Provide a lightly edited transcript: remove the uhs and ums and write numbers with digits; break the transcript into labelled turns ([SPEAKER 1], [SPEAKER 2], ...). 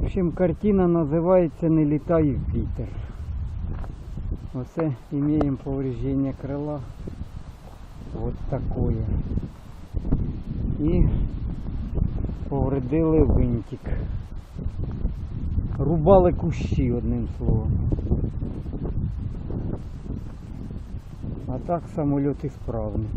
[SPEAKER 1] общем, картина называется «Не летай в вітер». Оце имеем повреждение крыла. Вот такое. И повредили винтик. Рубали кущі, одним словом. А так самоліт ісправний.